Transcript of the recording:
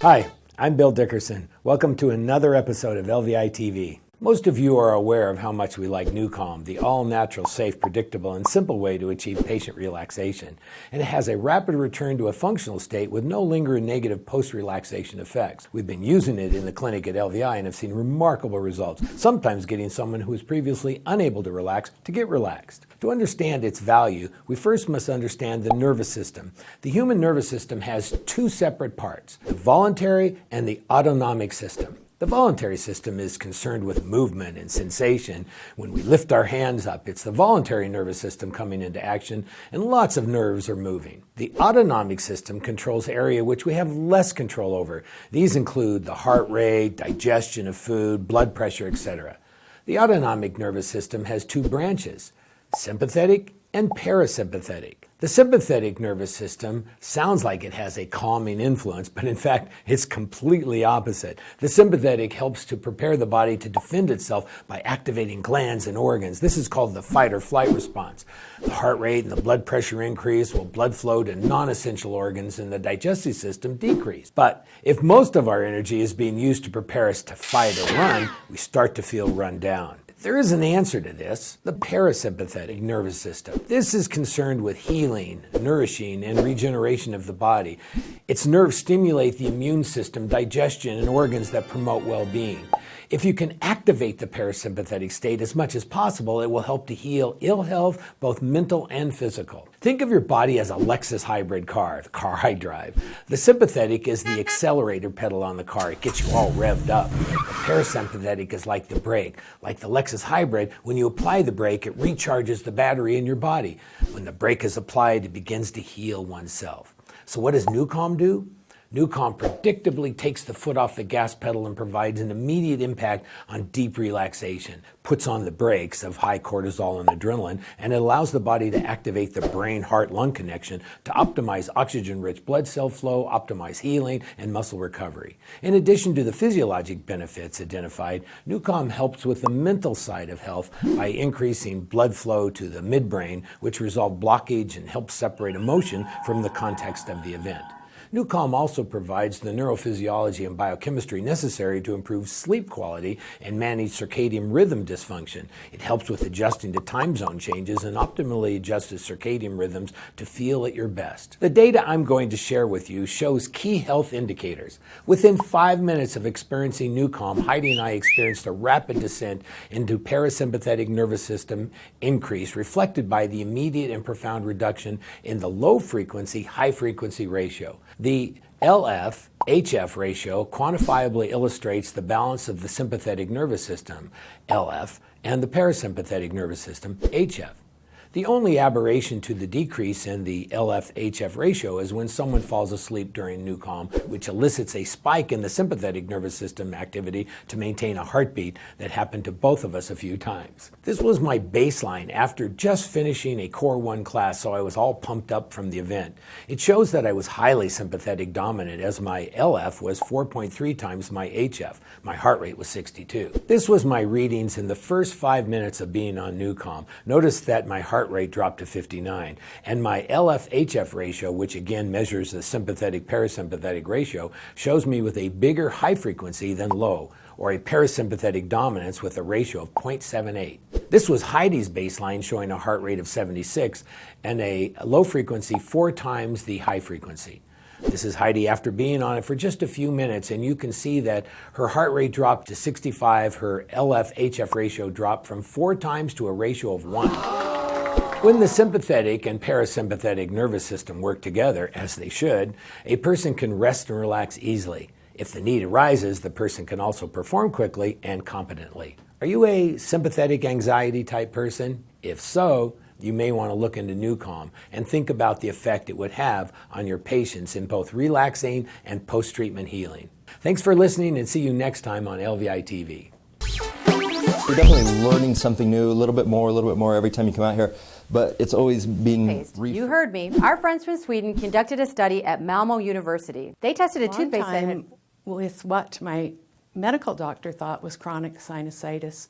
Hi, I'm Bill Dickerson. Welcome to another episode of LVI TV. Most of you are aware of how much we like NuCalm, the all-natural, safe, predictable, and simple way to achieve patient relaxation. And it has a rapid return to a functional state with no lingering negative post-relaxation effects. We've been using it in the clinic at LVI and have seen remarkable results, sometimes getting someone who was previously unable to relax to get relaxed. To understand its value, we first must understand the nervous system. The human nervous system has two separate parts, the voluntary and the autonomic system. The voluntary system is concerned with movement and sensation. When we lift our hands up, it's the voluntary nervous system coming into action, and lots of nerves are moving. The autonomic system controls area which we have less control over. These include the heart rate, digestion of food, blood pressure, etc. The autonomic nervous system has two branches, sympathetic and parasympathetic. The sympathetic nervous system sounds like it has a calming influence, but in fact, it's completely opposite. The sympathetic helps to prepare the body to defend itself by activating glands and organs. This is called the fight or flight response. The heart rate and the blood pressure increase while blood flow to non-essential organs in the digestive system decrease. But if most of our energy is being used to prepare us to fight or run, we start to feel run down. There is an answer to this, the parasympathetic nervous system. This is concerned with healing, nourishing, and regeneration of the body. Its nerves stimulate the immune system, digestion, and organs that promote well-being. If you can activate the parasympathetic state as much as possible, it will help to heal ill health, both mental and physical. Think of your body as a Lexus hybrid car, the car I drive. The sympathetic is the accelerator pedal on the car. It gets you all revved up. The parasympathetic is like the brake. Like the Lexus hybrid, when you apply the brake, it recharges the battery in your body. When the brake is applied, it begins to heal oneself. So what does NuCalm do? NuCalm predictably takes the foot off the gas pedal and provides an immediate impact on deep relaxation, puts on the brakes of high cortisol and adrenaline, and it allows the body to activate the brain-heart-lung connection to optimize oxygen-rich blood cell flow, optimize healing, and muscle recovery. In addition to the physiologic benefits identified, NuCalm helps with the mental side of health by increasing blood flow to the midbrain, which resolves blockage and helps separate emotion from the context of the event. NuCalm also provides the neurophysiology and biochemistry necessary to improve sleep quality and manage circadian rhythm dysfunction. It helps with adjusting to time zone changes and optimally adjusts the circadian rhythms to feel at your best. The data I'm going to share with you shows key health indicators. Within 5 minutes of experiencing NuCalm, Heidi and I experienced a rapid descent into parasympathetic nervous system increase, reflected by the immediate and profound reduction in the low frequency, high frequency ratio. The LF-HF ratio quantifiably illustrates the balance of the sympathetic nervous system, LF, and the parasympathetic nervous system, HF. The only aberration to the decrease in the LF-HF ratio is when someone falls asleep during NuCalm, which elicits a spike in the sympathetic nervous system activity to maintain a heartbeat that happened to both of us a few times. This was my baseline after just finishing a Core 1 class, so I was all pumped up from the event. It shows that I was highly sympathetic dominant, as my LF was 4.3 times my HF. My heart rate was 62. This was my readings in the first 5 minutes of being on NuCalm. Notice that my heart rate dropped to 59, and my LF-HF ratio, which again measures the sympathetic-parasympathetic ratio, shows me with a bigger high frequency than low, or a parasympathetic dominance with a ratio of 0.78. This was Heidi's baseline, showing a heart rate of 76 and a low frequency 4 times the high frequency. This is Heidi after being on it for just a few minutes, and you can see that her heart rate dropped to 65, her LF-HF ratio dropped from 4 times to a ratio of 1. When the sympathetic and parasympathetic nervous system work together, as they should, a person can rest and relax easily. If the need arises, the person can also perform quickly and competently. Are you a sympathetic anxiety type person? If so, you may want to look into NuCalm and think about the effect it would have on your patients in both relaxing and post-treatment healing. Thanks for listening, and see you next time on LVI TV. You're definitely learning something new, a little bit more every time you come out here, but it's always being You heard me. Our friends from Sweden conducted a study at Malmo University. They tested a toothpaste that had with what my medical doctor thought was chronic sinusitis.